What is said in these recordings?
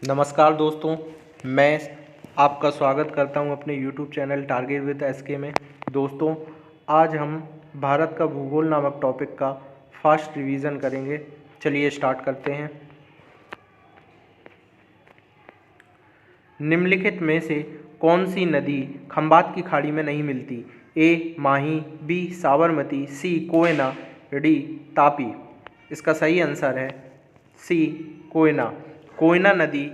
नमस्कार दोस्तों, मैं आपका स्वागत करता हूं अपने YouTube channel target with SK में। दोस्तों, आज हम भारत का भूगोल नामक टॉपिक का फास्ट रिवीजन करेंगे। चलिए स्टार्ट करते हैं। निम्नलिखित में से कौन सी नदी खंबात की खाड़ी में नहीं मिलती? ए माही, बी साबरमती, सी कोयना, डी तापी। इसका सही आंसर है सी कोयना। कोयना नदी,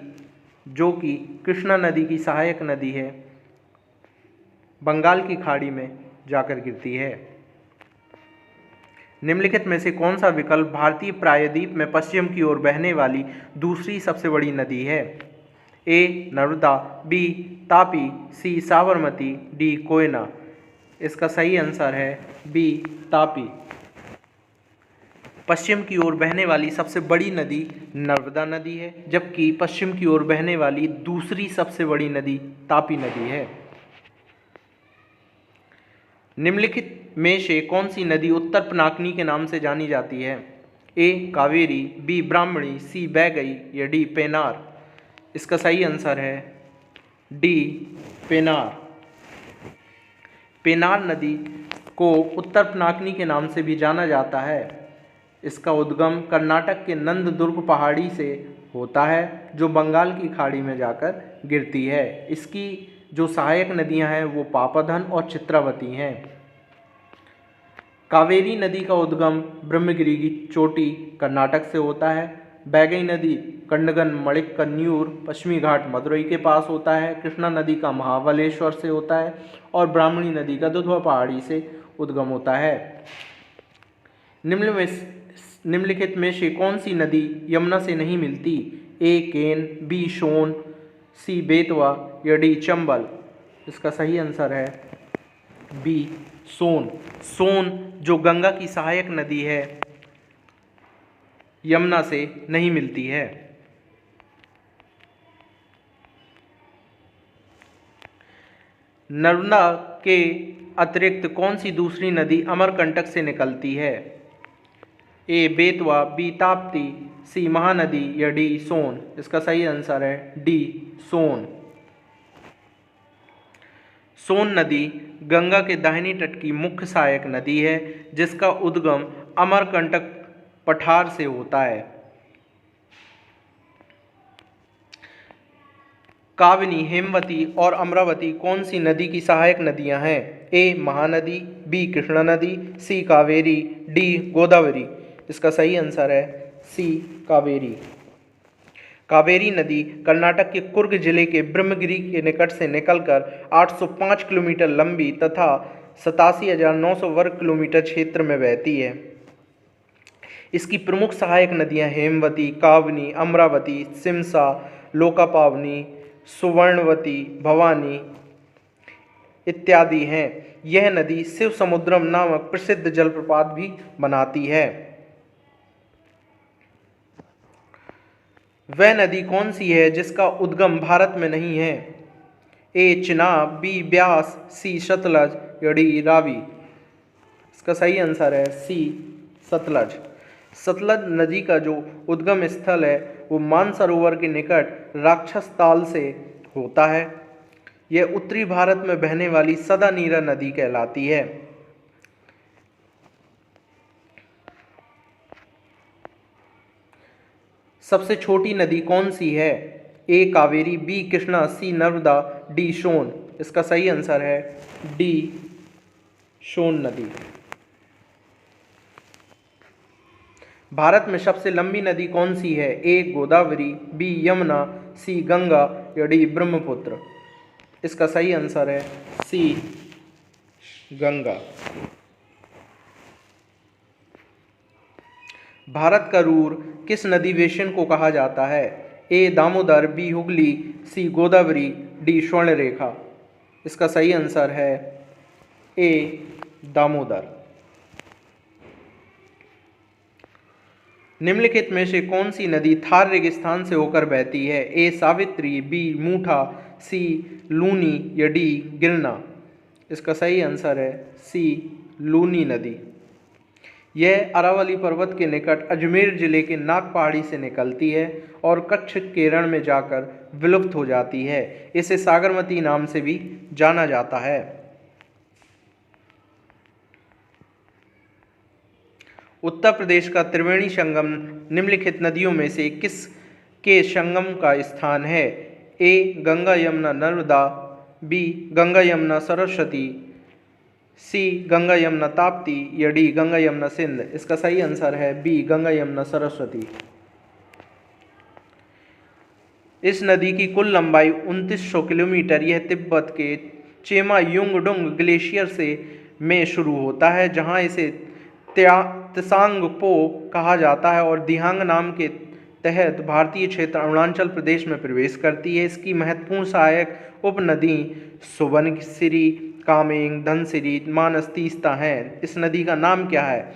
जो कि कृष्णा नदी की सहायक नदी है, बंगाल की खाड़ी में जाकर गिरती है। निम्नलिखित में से कौन सा विकल्प भारतीय प्रायद्वीप में पश्चिम की ओर बहने वाली दूसरी सबसे बड़ी नदी है? ए नर्मदा, बी तापी, सी साबरमती, डी कोयना। इसका सही आंसर है बी तापी। पश्चिम की ओर बहने वाली सबसे बड़ी नदी नर्मदा नदी है, जबकि पश्चिम की ओर बहने वाली दूसरी सबसे बड़ी नदी तापी नदी है। निम्नलिखित में से कौन सी नदी उत्तर पिनाकिनी के नाम से जानी जाती है? ए कावेरी, बी ब्राह्मणी, सी बैगई या डी पेनार। इसका सही आंसर है डी पेनार। पेनार नदी को उत्तर पिनाकिनी के नाम से भी जाना जाता है। इसका उद्गम कर्नाटक के नंददुर्ग पहाड़ी से होता है, जो बंगाल की खाड़ी में जाकर गिरती है। इसकी जो सहायक नदियां हैं वो पापाधन और चित्रावती हैं। कावेरी नदी का उद्गम ब्रह्मगिरी की चोटी कर्नाटक से होता है। बैगई नदी कंडगन मणिकन्यूर पश्चिमी घाट मदुरई के पास होता है। कृष्णा नदी का महाबलेश्वर से होता है और ब्राह्मणी नदी का दुधवा पहाड़ी से उद्गम होता है। निम्नलिखित में से कौन सी नदी यमुना से नहीं मिलती? ए केन, बी सोन, सी बेतवा या डी चंबल। इसका सही आंसर है बी सोन। सोन, जो गंगा की सहायक नदी है, यमुना से नहीं मिलती है। नर्मदा के अतिरिक्त कौन सी दूसरी नदी अमरकंटक से निकलती है? ए बेतवा, बी ताप्ती, सी महानदी या डी सोन। इसका सही आंसर है डी सोन। सोन नदी गंगा के दाहिनी तट की मुख्य सहायक नदी है, जिसका उद्गम अमरकंटक पठार से होता है। काबिनी, हेमवती और अमरावती कौन सी नदी की सहायक नदियां हैं? ए महानदी, बी कृष्णा नदी, सी कावेरी, डी गोदावरी। इसका सही आंसर है सी कावेरी। कावेरी नदी कर्नाटक के कुर्ग जिले के ब्रह्मगिरी के निकट से निकलकर 805 किलोमीटर लंबी तथा 87,900 वर्ग किलोमीटर क्षेत्र में बहती है। इसकी प्रमुख सहायक नदियां हेमवती, कावनी, अमरावती, सिमसा, लोकापावनी, सुवर्णवती, भवानी इत्यादि हैं। यह नदी शिव समुद्रम नामक प्रसिद्ध जलप्रपात भी बनाती है। वह नदी कौन सी है जिसका उद्गम भारत में नहीं है? ए चिनाब, बी ब्यास, सी सतलज या डी रावी। इसका सही आंसर है सी सतलज। सतलज नदी का जो उद्गम स्थल है वो मानसरोवर के निकट राक्षस ताल से होता है। यह उत्तरी भारत में बहने वाली सदा नीरा नदी कहलाती है। सबसे छोटी नदी कौन सी है? ए कावेरी, बी कृष्णा, सी नर्मदा, डी सोन। इसका सही आंसर है डी सोन नदी। भारत में सबसे लंबी नदी कौन सी है? ए गोदावरी, बी यमुना, सी गंगा या डी ब्रह्मपुत्र। इसका सही आंसर है सी गंगा। भारत का रूर किस नदी बेसिन को कहा जाता है? ए दामोदर, बी हुगली, सी गोदावरी, डी स्वर्णरेखा। इसका सही आंसर है ए दामोदर। निम्नलिखित में से कौन सी नदी थार रेगिस्तान से होकर बहती है? ए सावित्री, बी मूठा, सी लूनी या डी गिरना। इसका सही आंसर है सी लूनी नदी। यह अरावली पर्वत के निकट अजमेर जिले के नाग पहाड़ी से निकलती है और कच्छ के रण में जाकर विलुप्त हो जाती है। इसे सागरमती नाम से भी जाना जाता है। उत्तर प्रदेश का त्रिवेणी संगम निम्नलिखित नदियों में से किस के संगम का स्थान है? ए गंगा यमुना नर्मदा, बी गंगा यमुना सरस्वती, सी गंगा यमुना ताप्ती या डी गंगा यमुना सिंध। इसका सही आंसर है बी गंगा यमुना सरस्वती। इस नदी की कुल लंबाई 2900 किलोमीटर। यह तिब्बत के चेमायुंगडुंग ग्लेशियर से में शुरू होता है, जहां इसे त्सांगपो कहा जाता है और दिहांग नाम के तहत भारतीय क्षेत्र अरुणाचल प्रदेश में प्रवेश करती है। इसकी महत्वपूर्ण सहायक उपनदी सुबनसिरी, कामेंग, धनसिरी, मानस, तीस्ता हैं। इस नदी का नाम क्या है?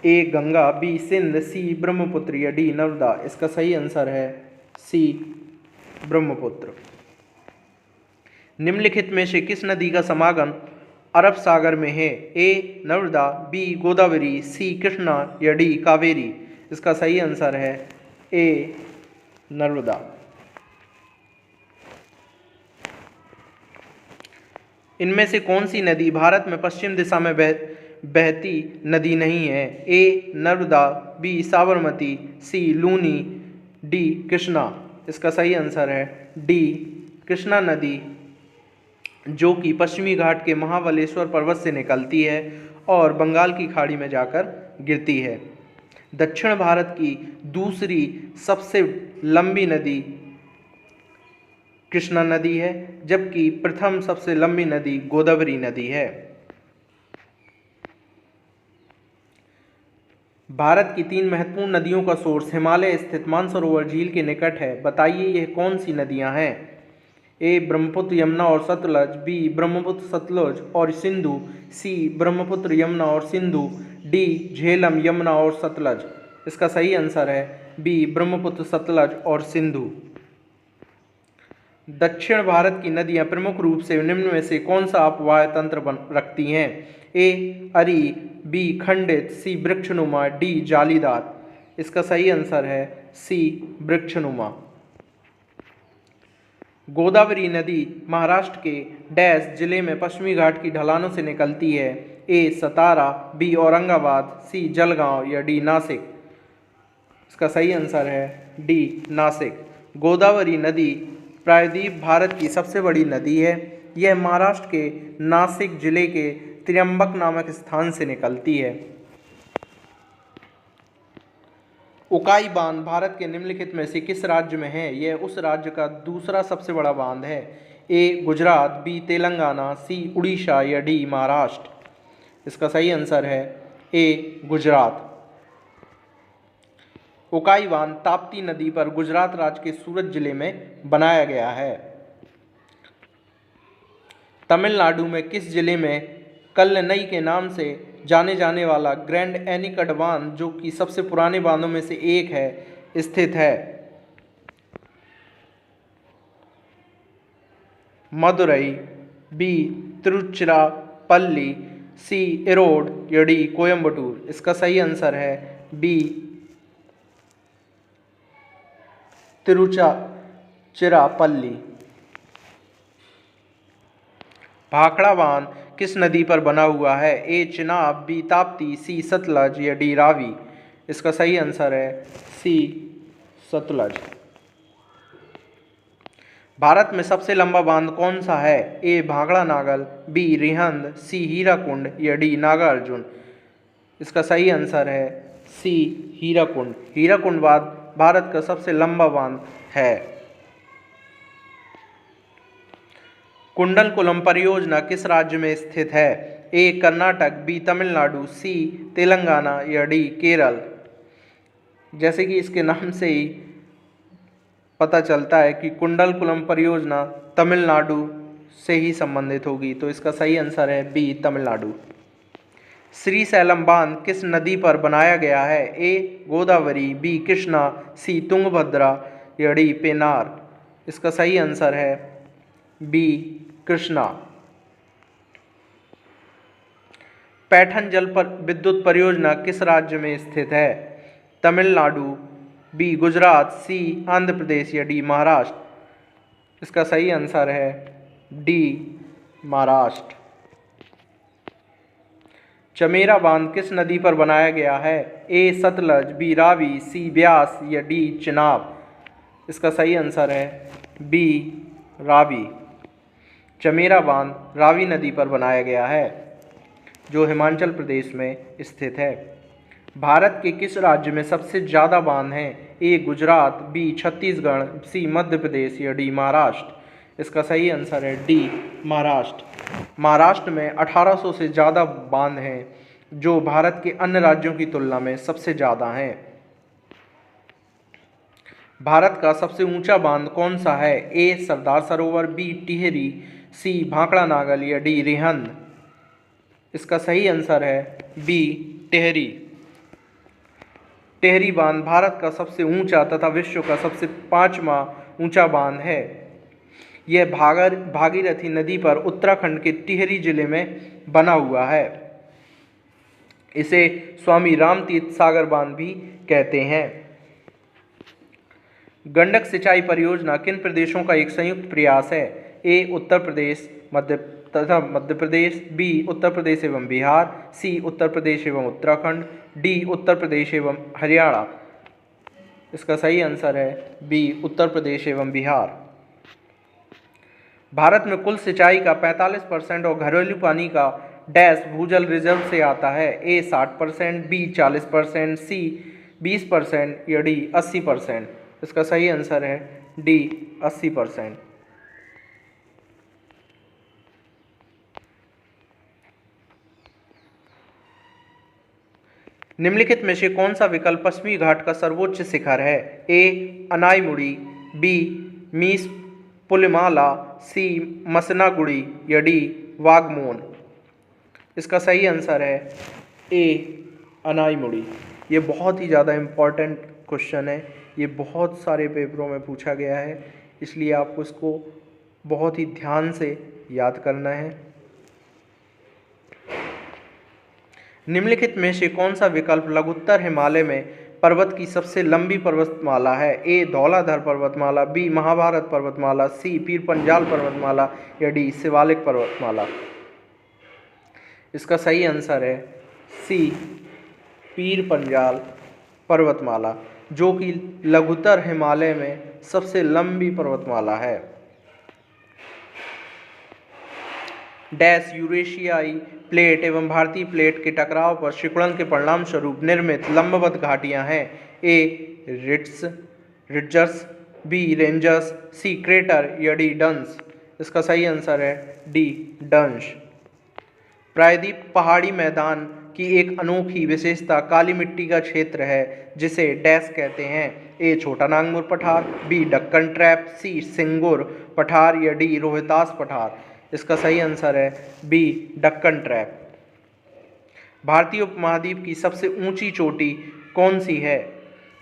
ए गंगा, बी सिंध, सी ब्रह्मपुत्र या डी नर्मदा। इसका सही आंसर है सी ब्रह्मपुत्र। निम्नलिखित में से किस नदी का समागम अरब सागर में है? ए नर्मदा, बी गोदावरी, सी कृष्णा या डी कावेरी। इसका सही आंसर है ए नर्मदा। इनमें से कौन सी नदी भारत में पश्चिम दिशा में बहती नदी नहीं है? ए नर्मदा, बी साबरमती, सी लूनी, डी कृष्णा। इसका सही आंसर है डी कृष्णा नदी, जो कि पश्चिमी घाट के महाबलेश्वर पर्वत से निकलती है और बंगाल की खाड़ी में जाकर गिरती है। दक्षिण भारत की दूसरी सबसे लंबी नदी कृष्णा नदी है, जबकि प्रथम सबसे लंबी नदी गोदावरी नदी है। भारत की 3 महत्वपूर्ण नदियों का सोर्स हिमालय स्थित मानसरोवर झील के निकट है। बताइए यह कौन सी नदियां हैं? ए ब्रह्मपुत्र, यमुना और सतलज, बी ब्रह्मपुत्र, सतलज और सिंधु, सी ब्रह्मपुत्र, यमुना और सिंधु, डी झेलम, यमुना और सतलज। इसका सही आंसर है बी ब्रह्मपुत्र, सतलज और सिंधु। दक्षिण भारत की नदियां प्रमुख रूप से निम्न में से कौन सा अपवाह तंत्र रखती हैं? ए अरी, बी खंडित, सी वृक्षनुमा, डी जालीदार। इसका सही आंसर है सी वृक्षनुमा। गोदावरी नदी महाराष्ट्र के डैश जिले में पश्चिमी घाट की ढलानों से निकलती है। ए सतारा, बी औरंगाबाद, सी जलगांव या डी नासिक। इसका सही आंसर है डी नासिक। गोदावरी नदी प्रायद्वीप भारत की सबसे बड़ी नदी है। यह महाराष्ट्र के नासिक जिले के त्र्यंबक नामक स्थान से निकलती है। उकाई बांध भारत के निम्नलिखित में से किस राज्य में है? यह उस राज्य का दूसरा सबसे बड़ा बांध है। ए गुजरात, बी तेलंगाना, सी उड़ीसा या डी महाराष्ट्र। इसका सही आंसर है ए गुजरात। उकाई बांध ताप्ती नदी पर गुजरात राज्य के सूरत जिले में बनाया गया है। तमिलनाडु में किस जिले में कल्लनई के नाम से जाने जाने वाला ग्रैंड एनीकट बांध, जो कि सबसे पुराने बांधों में से एक है, स्थित है? मदुरई, बी तिरुचिरापल्ली, सी इरोड या डी कोयम्बटूर। इसका सही आंसर है बी तिरुचिरापल्ली। भाखड़ा बांध किस नदी पर बना हुआ है? ए चिनाब, बी ताप्ती, सी सतलज या डी रावी। इसका सही आंसर है सी सतलज। भारत में सबसे लंबा बांध कौन सा है? ए भाखड़ा नागल, बी रिहंद, सी हीराकुंड या डी नागार्जुन। इसका सही आंसर है सी हीराकुंड। हीराकुंड बांध भारत का सबसे लंबा बांध है। कुंडलकुलम परियोजना किस राज्य में स्थित है? ए कर्नाटक, बी तमिलनाडु, सी तेलंगाना या डी केरल। जैसे कि इसके नाम से ही पता चलता है कि कुंडलकुलम परियोजना तमिलनाडु से ही संबंधित होगी, तो इसका सही आंसर है बी तमिलनाडु। श्रीशैलम बांध किस नदी पर बनाया गया है? ए गोदावरी, बी कृष्णा, सी तुंगभद्रा या डी पेनार। इसका सही आंसर है बी कृष्णा। पैठन जल पर विद्युत परियोजना किस राज्य में स्थित है? तमिलनाडु, बी गुजरात, सी आंध्र प्रदेश या डी महाराष्ट्र। इसका सही आंसर है डी महाराष्ट्र। चमेरा बांध किस नदी पर बनाया गया है? ए सतलज, बी रावी, सी ब्यास या डी चिनाब। इसका सही आंसर है बी रावी। चमेरा बांध रावी नदी पर बनाया गया है जो हिमाचल प्रदेश में स्थित है। भारत के किस राज्य में सबसे ज़्यादा बांध हैं? ए गुजरात, बी छत्तीसगढ़, सी मध्य प्रदेश या डी महाराष्ट्र। इसका सही आंसर है डी महाराष्ट्र। महाराष्ट्र में 1800 से ज़्यादा बांध हैं जो भारत के अन्य राज्यों की तुलना में सबसे ज़्यादा हैं। भारत का सबसे ऊंचा बांध कौन सा है? ए सरदार सरोवर, बी टिहरी, सी भाखड़ा नागल या डी रिहंद। इसका सही आंसर है बी टिहरी। टिहरी बांध भारत का सबसे ऊंचा तथा विश्व का सबसे 5वां ऊंचा बांध है। यह भागीरथी नदी पर उत्तराखंड के टिहरी जिले में बना हुआ है। इसे स्वामी रामतीर्थ सागर बांध भी कहते हैं। गंडक सिंचाई परियोजना किन प्रदेशों का एक संयुक्त प्रयास है? ए उत्तर प्रदेश मध्य प्रदेश, बी उत्तर प्रदेश एवं बिहार, सी उत्तर प्रदेश एवं उत्तराखंड, डी उत्तर प्रदेश एवं हरियाणा। इसका सही आंसर है बी उत्तर प्रदेश एवं बिहार। भारत में कुल सिंचाई का 45% और घरेलू पानी का डैश भूजल रिजर्व से आता है। ए 60%, बी 40%, सी 20% या डी 80%। इसका सही आंसर है डी 80%। निम्नलिखित में से कौन सा विकल्प पश्चिमी घाट का सर्वोच्च शिखर है? ए अनाईमुड़ी, बी मीस पुलिमाला, सी मसनागुड़ी या डी वागमोन। इसका सही आंसर है ए अनाईमुड़ी। ये बहुत ही ज़्यादा इम्पॉर्टेंट क्वेश्चन है। ये बहुत सारे पेपरों में पूछा गया है, इसलिए आपको इसको बहुत ही ध्यान से याद करना है। निम्नलिखित में से कौन सा विकल्प लघुत्तर हिमालय में पर्वत की सबसे लंबी पर्वतमाला है? ए धौलाधर पर्वतमाला, बी महाभारत पर्वतमाला, सी पीर पंजाल पर्वतमाला या डी शिवालिक पर्वतमाला। इसका सही आंसर है सी पीर पंजाल पर्वतमाला, जो कि लघुत्तर हिमालय में सबसे लंबी पर्वतमाला है। डैश यूरेशियाई प्लेट एवं भारतीय प्लेट के टकराव पर सिकुड़न के परिणाम स्वरूप निर्मित लंबवत घाटियां हैं। ए रिड्जर्स, बी रेंजर्स, सी क्रेटर या डी डंस। इसका सही आंसर है डी डंस। प्रायद्वीप पहाड़ी मैदान की एक अनोखी विशेषता काली मिट्टी का क्षेत्र है जिसे डैश कहते हैं। ए छोटा नागपुर पठार, बी डक्कन ट्रैप, सी सिंगुर पठार या डी रोहतास पठार। इसका सही आंसर है बी डक्कन ट्रैप। भारतीय उपमहाद्वीप की सबसे ऊंची चोटी कौन सी है?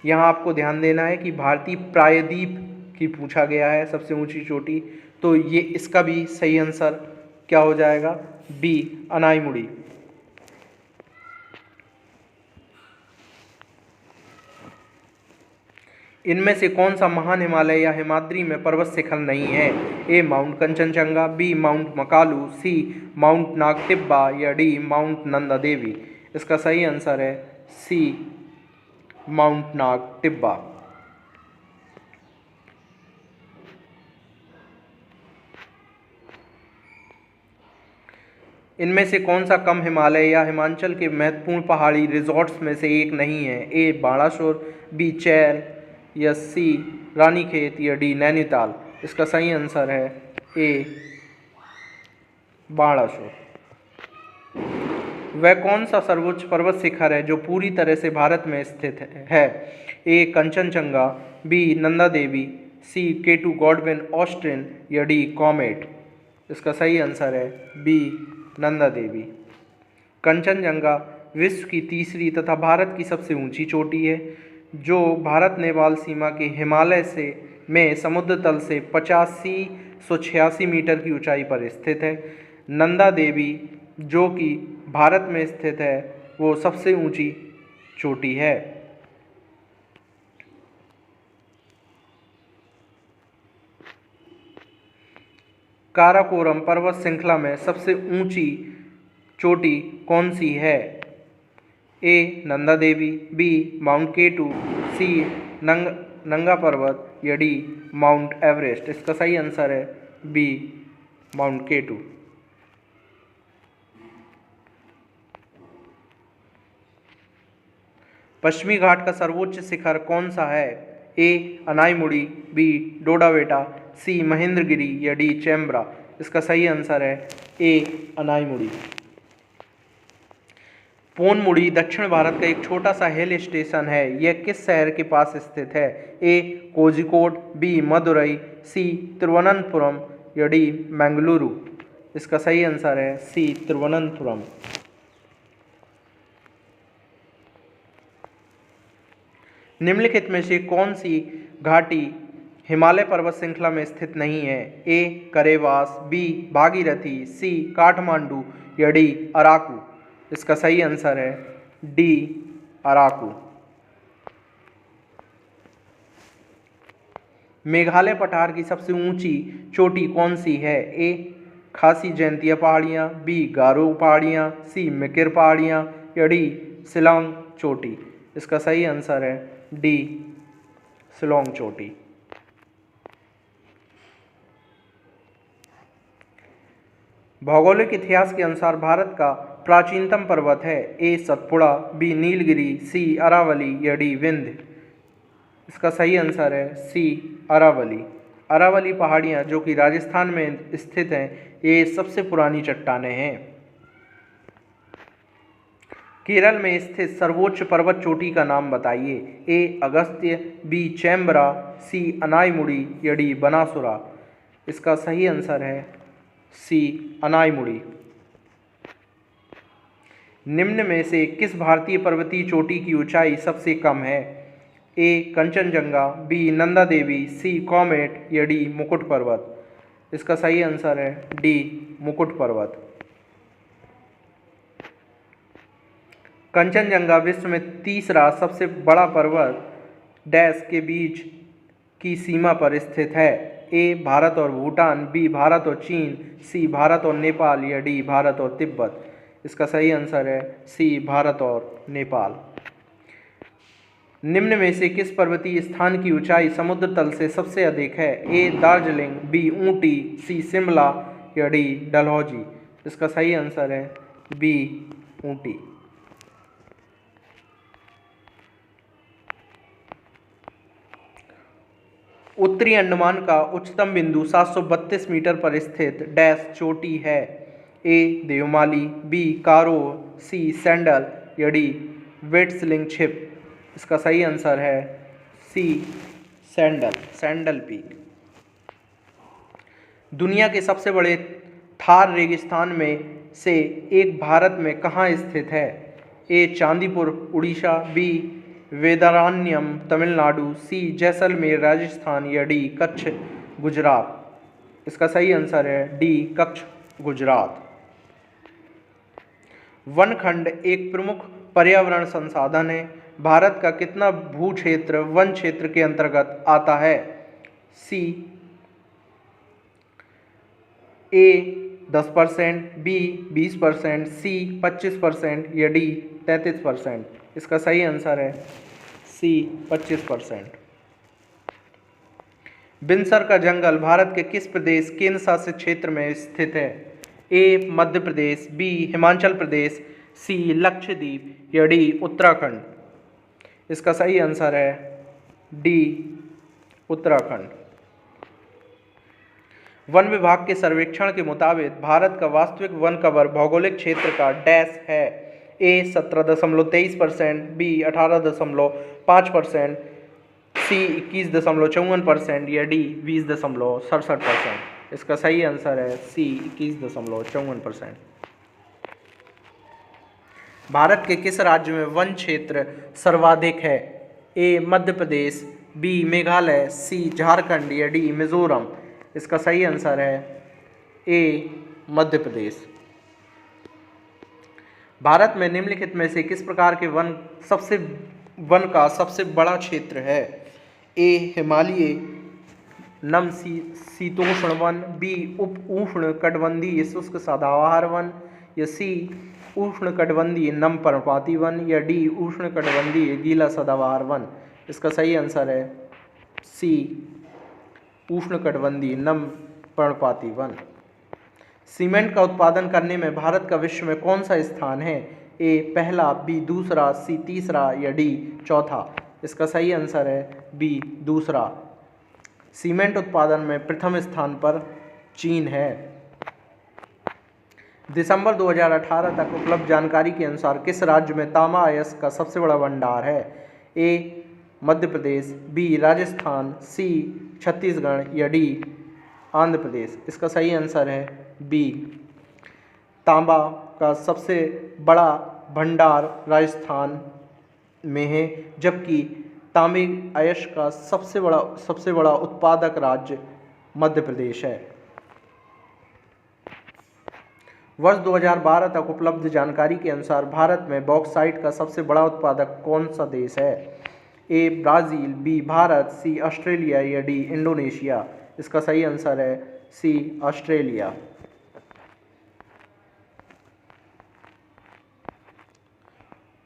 यहाँ आपको ध्यान देना है कि भारतीय प्रायद्वीप की पूछा गया है सबसे ऊंची चोटी, तो ये इसका भी सही आंसर क्या हो जाएगा? बी अनाईमुड़ी। इनमें से कौन सा महान हिमालय या हिमाद्री में पर्वत शिखर नहीं है? A mount Kanchenjunga, B mount Makalu, C mount Nagtibba या डी माउंट नंदा देवी। इसका सही आंसर है सी माउंट नागटिब्बा। इनमें से कौन सा कम हिमालय या हिमाचल के महत्वपूर्ण पहाड़ी रिजॉर्ट्स में से एक नहीं है? ए बाणासुर, बी चैल या सी रानीखेत या डी नैनीताल। इसका सही आंसर है ए बाणासुर। वह कौन सा सर्वोच्च पर्वत शिखर है जो पूरी तरह से भारत में स्थित है? ए कंचनजंगा, बी नंदा देवी, सी केटू गॉडविन ऑस्ट्रिन या डी कॉमेट। इसका सही आंसर है बी नंदा देवी। कंचनजंगा विश्व की तीसरी तथा भारत की सबसे ऊंची चोटी है जो भारत नेपाल सीमा के हिमालय से में समुद्र तल से 8586 मीटर की ऊंचाई पर स्थित है। नंदा देवी जो कि भारत में स्थित है वो सबसे ऊंची चोटी है? काराकोरम पर्वत श्रृंखला में सबसे ऊंची चोटी कौन सी है? ए नंदा देवी, बी माउंट केटू, सी नंगा पर्वत या डी माउंट एवरेस्ट। इसका सही आंसर है बी माउंट केटू। पश्चिमी घाट का सर्वोच्च शिखर कौन सा है? ए अनाईमुड़ी, बी डोडाबेटा, सी महेंद्रगिरी या डी चैम्बरा। इसका सही आंसर है ए अनाईमुड़ी। पोनमुड़ी दक्षिण भारत का एक छोटा सा हिल स्टेशन है। यह किस शहर के पास स्थित है? ए कोझिकोड, बी मदुरई, सी तिरुवनंतपुरम या डी बेंगलुरु। इसका सही आंसर है सी तिरुवनंतपुरम। निम्नलिखित में से कौन सी घाटी हिमालय पर्वत श्रृंखला में स्थित नहीं है? ए करेवास, बी भागीरथी, सी काठमांडू या डी अराकू। इसका सही आंसर है डी अराकू। मेघालय पठार की सबसे ऊंची चोटी कौन सी है? ए खासी जयंतिया पहाड़ियाँ, बी गारो पहाड़ियाँ, सी मिकिर पहाड़ियाँ या डी शिलांग चोटी। इसका सही आंसर है डी शिलांग चोटी। भौगोलिक इतिहास के अनुसार भारत का प्राचीनतम पर्वत है? ए सतपुड़ा, बी नीलगिरी, सी अरावली या डी विंध्य। इसका सही आंसर है सी अरावली। अरावली पहाड़ियाँ जो कि राजस्थान में स्थित हैं, ये सबसे पुरानी चट्टानें हैं। केरल में स्थित सर्वोच्च पर्वत चोटी का नाम बताइए। ए अगस्त्य, बी चैम्बरा, सी अनाईमुड़ी या डी बनासुरा। इसका सही आंसर है सी अनाईमुड़ी। निम्न में से किस भारतीय पर्वतीय चोटी की ऊंचाई सबसे कम है? ए कंचनजंगा, बी नंदा देवी, सी कॉमेट या डी मुकुट पर्वत। इसका सही आंसर है डी मुकुट पर्वत। कंचनजंगा विश्व में तीसरा सबसे बड़ा पर्वत डैश के बीच की सीमा पर स्थित है? ए भारत और भूटान, बी भारत और चीन, सी भारत और नेपाल या डी भारत और तिब्बत। इसका सही आंसर है सी भारत और नेपाल। निम्न में से किस पर्वतीय स्थान की ऊंचाई समुद्र तल से सबसे अधिक है? ए दार्जिलिंग, बी ऊटी, सी शिमला या डी डलहौजी। इसका सही आंसर है बी ऊटी। उत्तरी अंडमान का उच्चतम बिंदु 732 मीटर पर स्थित डैश चोटी है? ए देवमाली, बी कारो, सी सैंडल या डी वेट्सलिंग छिप। इसका सही आंसर है सी सैंडल पीक। दुनिया के सबसे बड़े थार रेगिस्तान में से एक भारत में कहाँ स्थित है? ए चांदीपुर उड़ीसा, बी वेदारण्यम तमिलनाडु, सी जैसलमेर राजस्थान या डी कच्छ गुजरात। इसका सही आंसर है डी कच्छ गुजरात। वनखंड एक प्रमुख पर्यावरण संसाधन है। भारत का कितना भू क्षेत्र वन क्षेत्र के अंतर्गत आता है? सी ए 10%, बी 20%, सी 25% या डी 33%। इसका सही आंसर है सी 25%। बिनसर का जंगल भारत के किस प्रदेश केंद्र शासित क्षेत्र में स्थित है? ए मध्य प्रदेश, बी हिमाचल प्रदेश, सी लक्षद्वीप या डी उत्तराखंड। इसका सही आंसर है डी उत्तराखंड। वन विभाग के सर्वेक्षण के मुताबिक भारत का वास्तविक वन कवर भौगोलिक क्षेत्र का डैश है? ए 17.23%, बी 18.5%, सी 21.54% या डी 20.67%। इसका सही आंसर है सी 21.54%। भारत के किस राज्य में वन क्षेत्र सर्वाधिक है? ए मध्य प्रदेश, बी मेघालय, सी झारखंड या डी मिजोरम। इसका सही आंसर है ए मध्य प्रदेश। भारत में निम्नलिखित में से किस प्रकार के वन का सबसे बड़ा क्षेत्र है? ए हिमालय नम शीतोष्ण वन, बी उप उष्ण कटिबंधीय शुष्क सदाबहार वन, या सी उष्ण कटिबंधीय नम पर्णपाती वन, या डी उष्ण कटिबंधीय गीला सदाबहार वन। इसका सही आंसर है सी उष्ण कटिबंधीय नम पर्णपाती वन। सीमेंट का उत्पादन करने में भारत का विश्व में कौन सा स्थान है? ए पहला, बी दूसरा, सी तीसरा, या डी चौथा। इसका सही आंसर है बी दूसरा। सीमेंट उत्पादन में प्रथम स्थान पर चीन है। दिसंबर 2018 तक उपलब्ध जानकारी के अनुसार किस राज्य में तांबा अयस्क का सबसे बड़ा भंडार है? ए मध्य प्रदेश, बी राजस्थान, सी छत्तीसगढ़, या डी आंध्र प्रदेश। इसका सही आंसर है बी। तांबा का सबसे बड़ा भंडार राजस्थान में है, जबकि तांबे अयस्क का सबसे बड़ा उत्पादक राज्य मध्य प्रदेश है। वर्ष 2012 तक उपलब्ध जानकारी के अनुसार भारत में बॉक्साइट का सबसे बड़ा उत्पादक कौन सा देश है? ए ब्राज़ील, बी भारत, सी ऑस्ट्रेलिया, या डी इंडोनेशिया। इसका सही आंसर है सी ऑस्ट्रेलिया।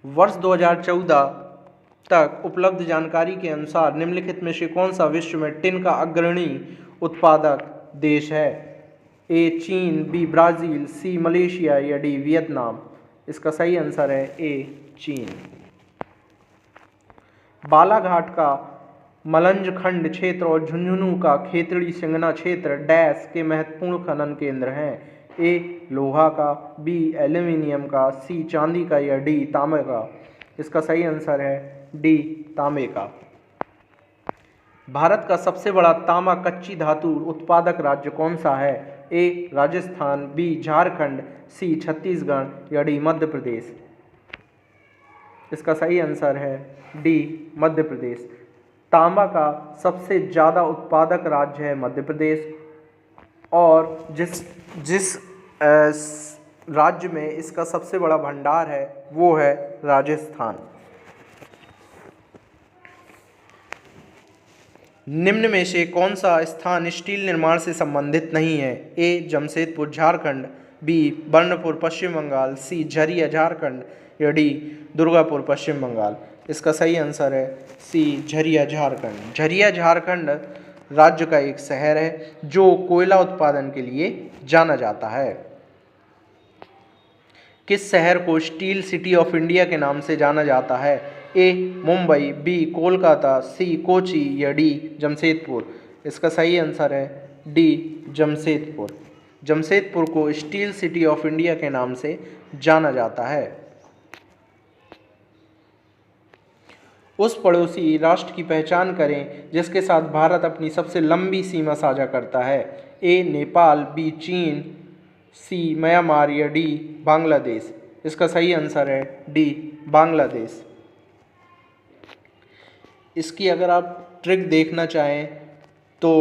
वर्ष 2014 तक उपलब्ध जानकारी के अनुसार निम्नलिखित में से कौन सा विश्व में टिन का अग्रणी उत्पादक देश है? ए चीन, बी ब्राज़ील, सी मलेशिया, या डी वियतनाम। इसका सही आंसर है ए चीन। बालाघाट का मलंजखंड क्षेत्र और झुंझुनू का खेतड़ी सिंगना क्षेत्र डैश के महत्वपूर्ण खनन केंद्र हैं? ए लोहा का, बी एल्यूमिनियम का, सी चांदी का, या डी तांबे का। इसका सही आंसर है डी तांबे का। भारत का सबसे बड़ा तांबा कच्ची धातु उत्पादक राज्य कौन सा है? ए राजस्थान, बी झारखंड, सी छत्तीसगढ़, या डी मध्य प्रदेश। इसका सही आंसर है डी मध्य प्रदेश। तांबा का सबसे ज़्यादा उत्पादक राज्य है मध्य प्रदेश, और जिस राज्य में इसका सबसे बड़ा भंडार है वो है राजस्थान। निम्न में से कौन सा स्थान स्टील निर्माण से संबंधित नहीं है? ए जमशेदपुर झारखंड, बी बर्नपुर पश्चिम बंगाल, सी झरिया झारखंड, या डी दुर्गापुर पश्चिम बंगाल। इसका सही आंसर है सी झरिया झारखंड। झरिया झारखंड राज्य का एक शहर है जो कोयला उत्पादन के लिए जाना जाता है। किस शहर को स्टील सिटी ऑफ इंडिया के नाम से जाना जाता है? ए मुंबई, बी कोलकाता, सी कोची, या डी जमशेदपुर। इसका सही आंसर है डी जमशेदपुर। जमशेदपुर को स्टील सिटी ऑफ इंडिया के नाम से जाना जाता है। उस पड़ोसी राष्ट्र की पहचान करें जिसके साथ भारत अपनी सबसे लंबी सीमा साझा करता है। ए नेपाल, बी चीन, सी म्यांमार, या डी बांग्लादेश। इसका सही आंसर है डी बांग्लादेश। इसकी अगर आप ट्रिक देखना चाहें तो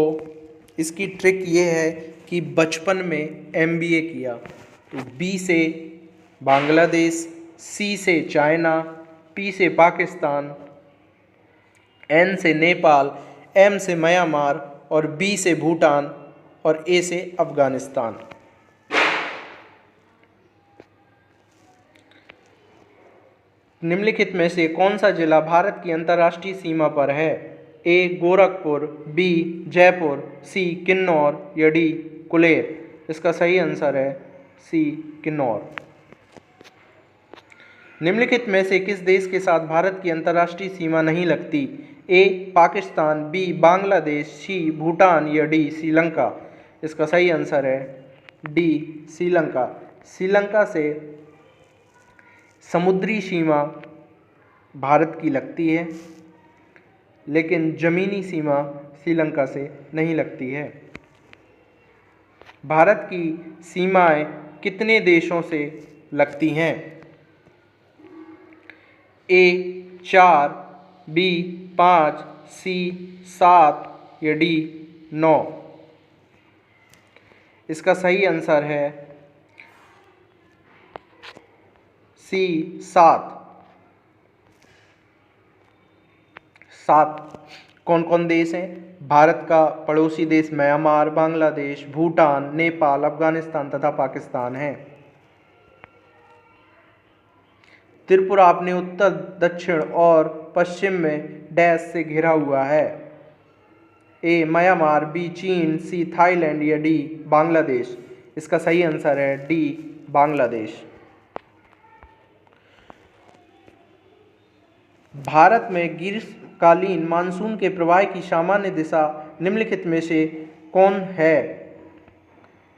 इसकी ट्रिक ये है कि बचपन में MBA किया तो बी से बांग्लादेश, सी से चाइना, पी से पाकिस्तान, एन से नेपाल, एम से म्यांमार, और बी से भूटान, और ए से अफगानिस्तान। निम्नलिखित में से कौन सा जिला भारत की अंतर्राष्ट्रीय सीमा पर है? ए गोरखपुर, बी जयपुर, सी किन्नौर, या डी कुलेर। इसका सही आंसर है सी किन्नौर। निम्नलिखित में से किस देश के साथ भारत की अंतर्राष्ट्रीय सीमा नहीं लगती? ए पाकिस्तान, बी बांग्लादेश, सी भूटान, या डी श्रीलंका। इसका सही आंसर है डी श्रीलंका। श्रीलंका से समुद्री सीमा भारत की लगती है, लेकिन ज़मीनी सीमा श्रीलंका से नहीं लगती है। भारत की सीमाएं कितने देशों से लगती हैं? ए 4, बी 5, सी 7, या डी 9। इसका सही आंसर है सी 7। 7 कौन कौन देश हैं? भारत का पड़ोसी देश म्यांमार, बांग्लादेश, भूटान, नेपाल, अफगानिस्तान तथा पाकिस्तान है। त्रिपुरा अपने उत्तर, दक्षिण और पश्चिम में डैश से घिरा हुआ है। ए म्यांमार, बी चीन, सी थाईलैंड या डी बांग्लादेश। इसका सही आंसर है डी बांग्लादेश। भारत में ग्रीष्मकालीन मानसून के प्रवाह की सामान्य दिशा निम्नलिखित में से कौन है?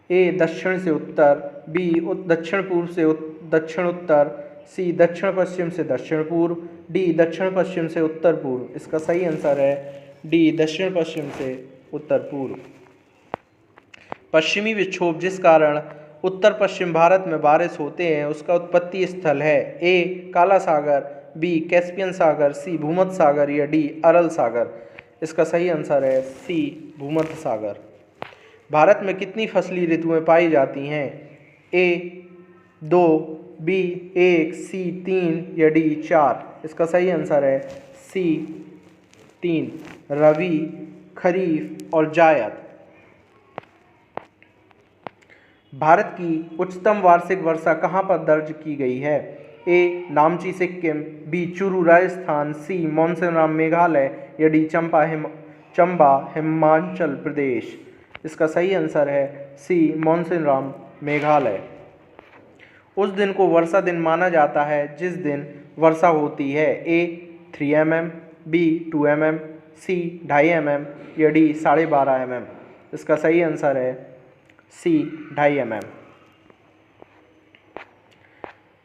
ए दक्षिण से उत्तर, बी दक्षिण पूर्व से दक्षिण उत्तर, सी दक्षिण पश्चिम से दक्षिण पूर्व, डी दक्षिण पश्चिम से उत्तर पूर्व। इसका सही आंसर है डी दक्षिण पश्चिम से उत्तर पूर्व। पश्चिमी विक्षोभ जिस कारण उत्तर पश्चिम भारत में बारिश होते हैं उसका उत्पत्ति स्थल है। ए काला सागर, बी कैस्पियन सागर, सी भूमध्य सागर या डी अरल सागर। इसका सही आंसर है सी भूमध्य सागर। भारत में कितनी फसली ऋतुएं पाई जाती हैं? ए 2, बी 1, सी 3 या डी 4। इसका सही आंसर है सी 3, रबी, खरीफ और जायद। भारत की उच्चतम वार्षिक वर्षा कहाँ पर दर्ज की गई है? ए नामची सिक्किम, बी चुरू राजस्थान, सी मौनसिनराम मेघालय या डी चंबा हिमाचल प्रदेश। इसका सही आंसर है सी मौनसिनराम मेघालय। उस दिन को वर्षा दिन माना जाता है जिस दिन वर्षा होती है। ए 3 mm, बी 2 mm, सी 2.5 mm या डी 12.5 mm। इसका सही आंसर है सी 2.5 mm।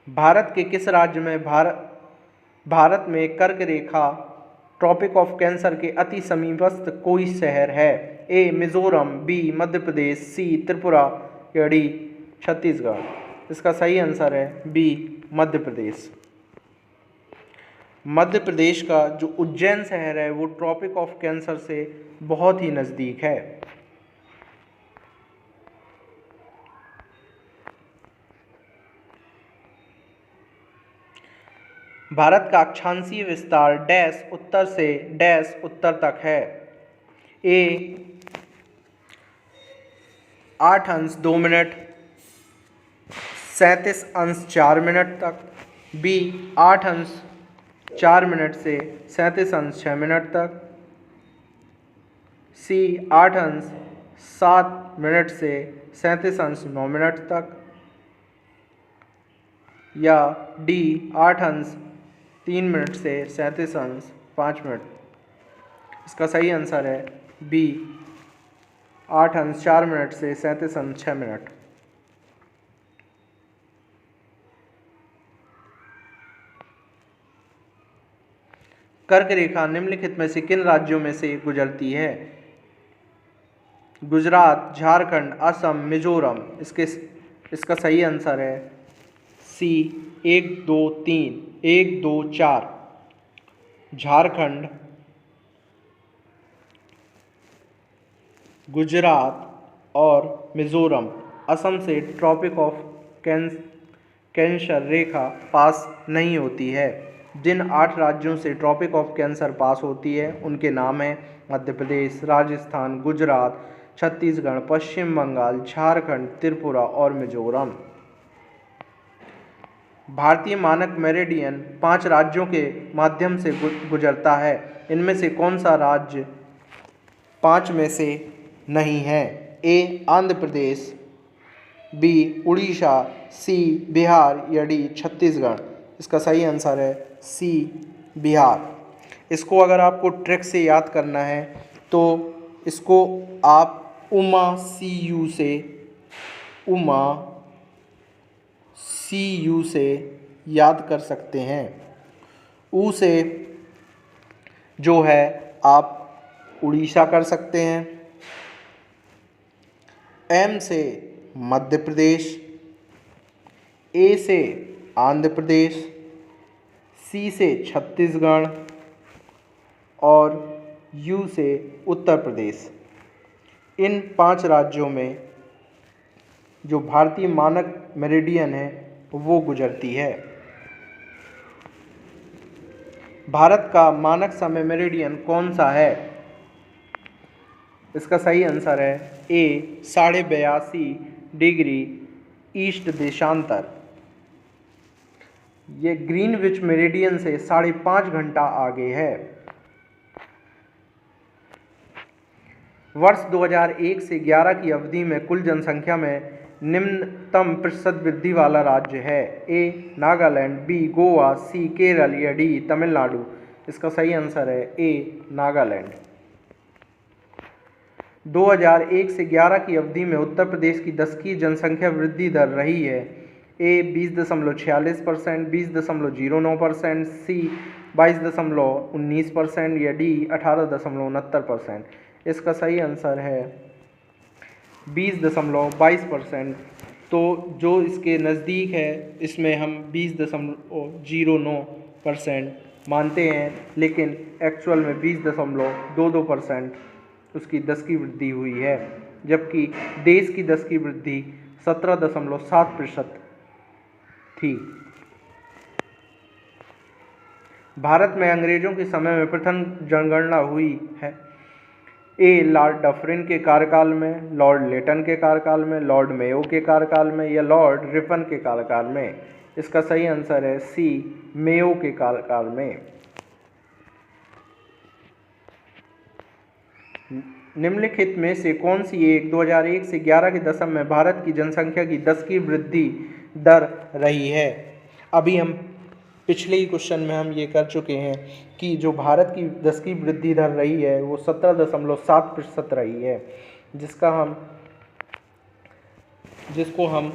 भारत के किस राज्य में भारत में कर्क रेखा ट्रॉपिक ऑफ कैंसर के अति समीपस्थ कोई शहर है? ए मिजोरम, बी मध्य प्रदेश, सी त्रिपुरा या डी छत्तीसगढ़। इसका सही आंसर है बी मध्य प्रदेश। मध्य प्रदेश का जो उज्जैन शहर है वो ट्रॉपिक ऑफ कैंसर से बहुत ही नज़दीक है। भारत का अक्षांशीय विस्तार डैश उत्तर से डैश उत्तर तक है। ए 8 अंश 2 मिनट 37 अंश 4 मिनट तक, बी 8 अंश 4 मिनट से 37 अंश 6 मिनट तक, सी 8 अंश 7 मिनट से 37 अंश 9 मिनट तक, या डी 8 अंश 3 मिनट से 37 अंश 5 मिनट। इसका सही आंसर है बी 8 अंश 4 मिनट से 37 अंश 6 मिनट। कर्क रेखा निम्नलिखित में से किन राज्यों में से गुजरती है? गुजरात, झारखंड, असम, मिजोरम। इसका सही आंसर है सी 1 2 3 1 2 4। झारखंड, गुजरात और मिजोरम असम से ट्रॉपिक ऑफ कैंसर रेखा पास नहीं होती है। जिन 8 राज्यों से ट्रॉपिक ऑफ कैंसर पास होती है उनके नाम हैं मध्य प्रदेश, राजस्थान, गुजरात, छत्तीसगढ़, पश्चिम बंगाल, झारखंड, त्रिपुरा और मिजोरम। भारतीय मानक मेरिडियन 5 राज्यों के माध्यम से गुजरता है। इनमें से कौन सा राज्य 5 में से नहीं है? ए आंध्र प्रदेश, बी उड़ीसा, सी बिहार या डी छत्तीसगढ़। इसका सही आंसर है सी बिहार। इसको अगर आपको ट्रिक से याद करना है तो इसको आप उमा सी यू से याद कर सकते हैं। ऊ से जो है आप उड़ीसा कर सकते हैं, एम से मध्य प्रदेश, ए से आंध्र प्रदेश, सी से छत्तीसगढ़ और यू से उत्तर प्रदेश। इन 5 राज्यों में जो भारतीय मानक मेरिडियन है वो गुजरती है। भारत का मानक समय मेरिडियन कौन सा है? इसका सही आंसर है ए 82.5 डिग्री ईस्ट देशांतर। ये ग्रीनविच मेरिडियन से 5.5 घंटा आगे है। वर्ष 2001 से 11 की अवधि में कुल जनसंख्या में निम्नतम प्रतिशत वृद्धि वाला राज्य है? ए नागालैंड, बी गोवा, सी केरल या डी तमिलनाडु। इसका सही आंसर है ए नागालैंड। 2001 से 11 की अवधि में उत्तर प्रदेश की दशकीय जनसंख्या वृद्धि दर रही है? ए 20.46%, 20.09%, सी 22.19% या डी 18.69%। इसका सही आंसर है 20.22%। तो जो इसके नज़दीक है इसमें हम 20.09% मानते हैं, लेकिन एक्चुअल में 20.22% उसकी 10 की वृद्धि हुई है, जबकि देश की 10 की वृद्धि 17.7% थी। भारत में अंग्रेजों के समय में प्रथम जनगणना हुई है? ए लॉर्ड डफरिन के कार्यकाल में, लॉर्ड लेटन के कार्यकाल में, लॉर्ड मेयो के कार्यकाल में या लॉर्ड रिपन के कार्यकाल में। इसका सही आंसर है सी मेयो के कार्यकाल में। निम्नलिखित में से कौन सी एक 2001 से 11 के दशक में भारत की जनसंख्या की 10 की वृद्धि दर रही है? अभी हम पिछले ही क्वेश्चन में हम ये कर चुके हैं कि जो भारत की 10 की वृद्धि दर रही है वो 17.7% रही है, जिसको हम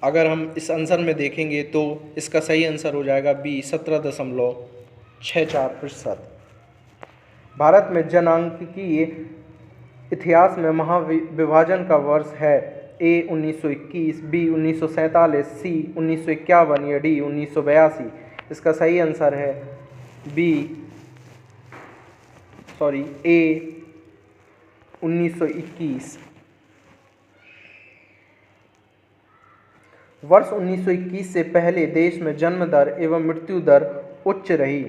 अगर हम इस आंसर में देखेंगे तो इसका सही आंसर हो जाएगा बी 17.64%। भारत में जनांकीय इतिहास में महाविभाजन का वर्ष है? ए 1921, बी 1947, सी 1951 या डी 1982। इसका सही आंसर है ए 1921। वर्ष 1921 से पहले देश में जन्म दर एवं मृत्यु दर उच्च रही,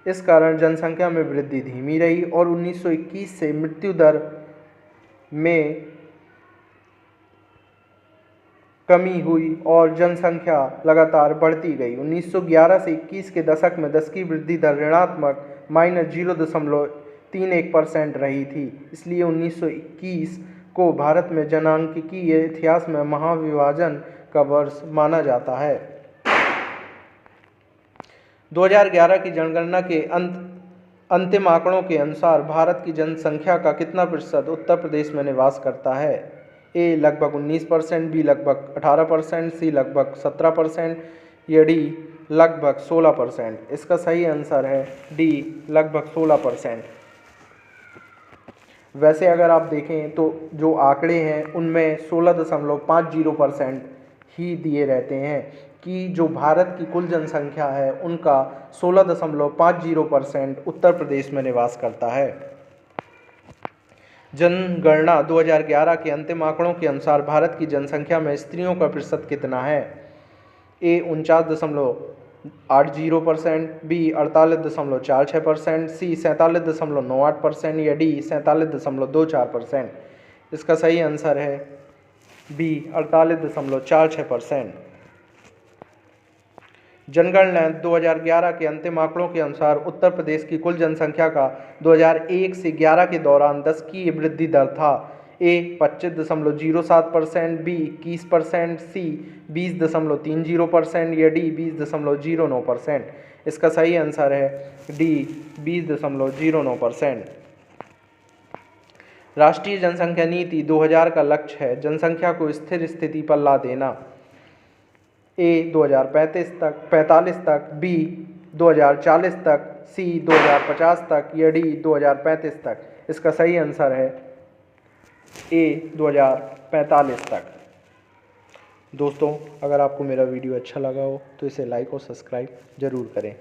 इस कारण जनसंख्या में वृद्धि धीमी रही और 1921 से मृत्यु दर में कमी हुई और जनसंख्या लगातार बढ़ती गई। 1911 से 21 के दशक में 10 की वृद्धि दर ऋणात्मक -0.31% रही थी। इसलिए 1921 को भारत में जनांकीय इतिहास में महाविभाजन का वर्ष माना जाता है। 2011 की जनगणना के अंतिम आंकड़ों के अनुसार भारत की जनसंख्या का कितना प्रतिशत उत्तर प्रदेश में निवास करता है? ए लगभग 19%, बी लगभग 18%, सी लगभग 17% या डी लगभग 16%। इसका सही आंसर है डी लगभग 16%। वैसे अगर आप देखें तो जो आंकड़े हैं उनमें 16.50% ही दिए रहते हैं कि जो भारत की कुल जनसंख्या है उनका 16.50% उत्तर प्रदेश में निवास करता है। जनगणना 2011 के अंतिम आंकड़ों के अनुसार भारत की जनसंख्या में स्त्रियों का प्रतिशत कितना है? ए 49.80%, बी 48.46%, सी 47.98% या डी 47.24%। इसका सही आंसर है बी 48.46%। जनगणना 2011 के अंतिम आंकड़ों के अनुसार उत्तर प्रदेश की कुल जनसंख्या का 2001 से 11 के दौरान 10 की वृद्धि दर था? ए 25.07%, बी 21%, सी 20.30% या डी 20.09%। इसका सही आंसर है डी 20.09%। राष्ट्रीय जनसंख्या नीति 2000 का लक्ष्य है जनसंख्या को स्थिर स्थिति पर ला देना। ए 2045 तक, बी 2040 तक, सी 2050 तक या डी 2035 तक। इसका सही आंसर है ए 2045 तक। दोस्तों, अगर आपको मेरा वीडियो अच्छा लगा हो तो इसे लाइक और सब्सक्राइब ज़रूर करें।